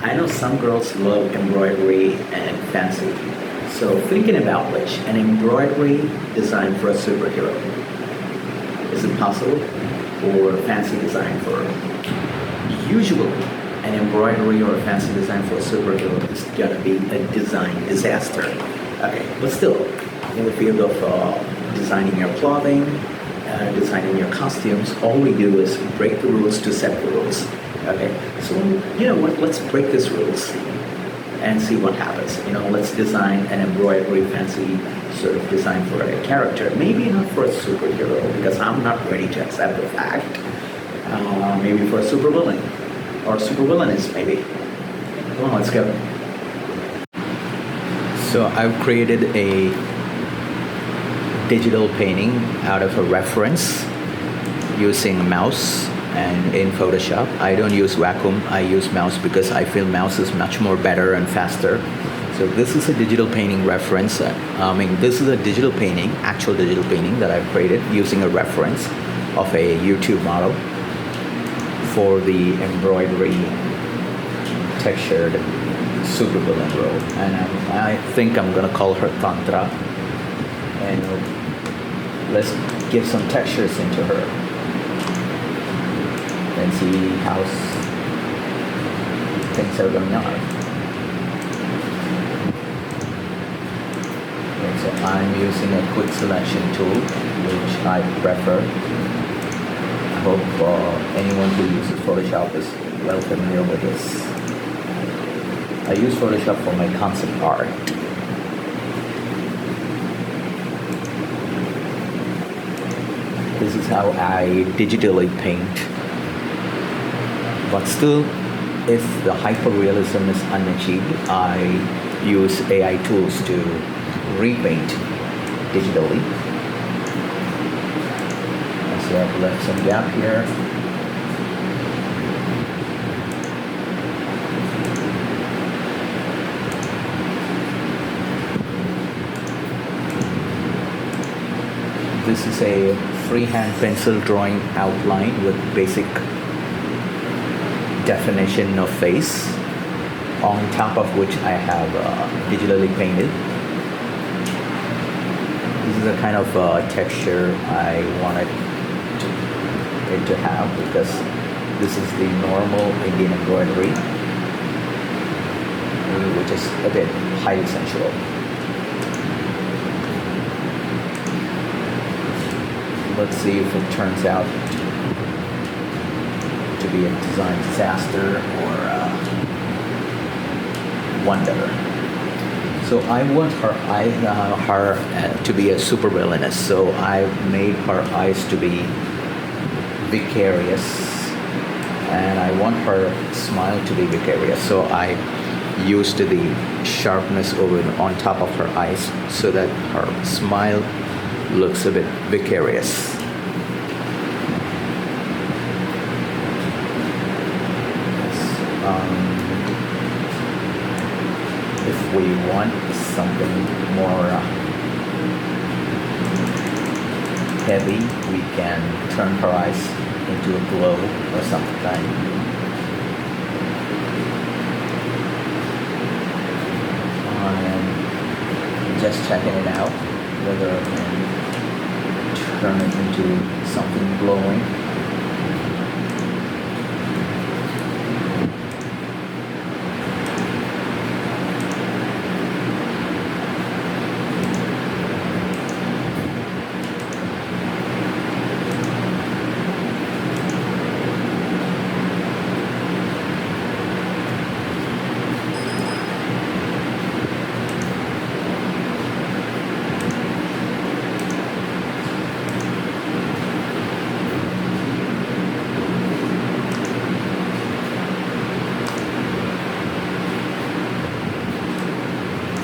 I know some girls love embroidery and fancy. So thinking about which, an embroidery design for a superhero, is it possible? Or a fancy design for, usually, an embroidery or a fancy design for a superhero is gonna be a design disaster. Okay, but still, in the field of designing your clothing, designing your costumes, all we do is break the rules to set the rules. Okay, so you know what? Let's break these rules and see what happens. Let's design an embroidery fancy sort of design for a character. Maybe not for a superhero because I'm not ready to accept the fact. Maybe for a supervillain or supervillainess, maybe. Come on, let's go. So I've created a digital painting out of a reference using mouse and in Photoshop. I don't use vacuum, I use mouse because I feel mouse is much more better and faster. So this is a digital painting reference. This is a digital painting, actual digital painting that I've created using a reference of a YouTube model for the embroidery textured supervillain role. And I think I'm gonna call her Tantra. And let's give some textures into her and see how things are going on. And so I'm using a quick selection tool, which I prefer. I hope anyone who uses Photoshop is well familiar with this. I use Photoshop for my concept art. This is how I digitally paint. But still, if the hyperrealism is unachieved, I use AI tools to repaint digitally. So I've left some gap here. This is a freehand pencil drawing outline with basic definition of face, on top of which I have digitally painted. This is a kind of texture I wanted it to have because this is the normal Indian embroidery, which is a bit highly sensual. Let's see if it turns out to be a design disaster or wonder. So I want her to be a supervillainess. So I've made her eyes to be vicarious, and I want her smile to be vicarious. So I used the sharpness on top of her eyes so that her smile looks a bit vicarious. If we want something more heavy, we can turn her eyes into a glow or something. Just checking it out whether I can turn it into something glowing.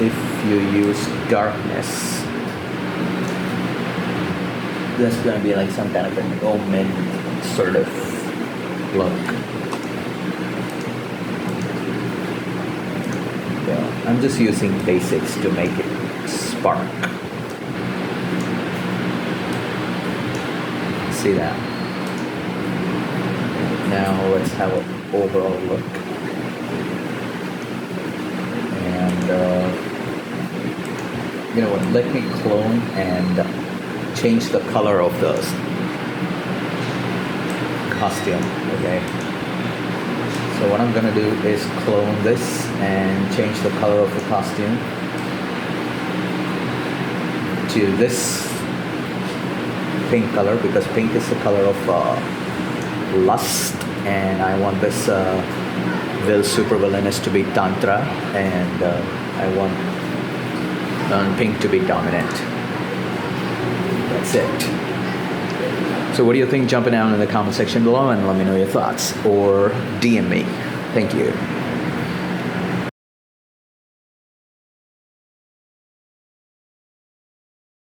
If you use darkness, that's going to be like some kind of an omen sort of look. Yeah, I'm just using basics to make it spark. See that? Now let's have an overall look. You know what? Let me clone and change the color of the costume. Okay. So what I'm gonna do is clone this and change the color of the costume to this pink color, because pink is the color of lust, and I want this Supervillainess to be Tantra, and I want pink to be dominant. That's it. So what do you think? Jump it down in the comment section below and let me know your thoughts, or DM me. Thank you.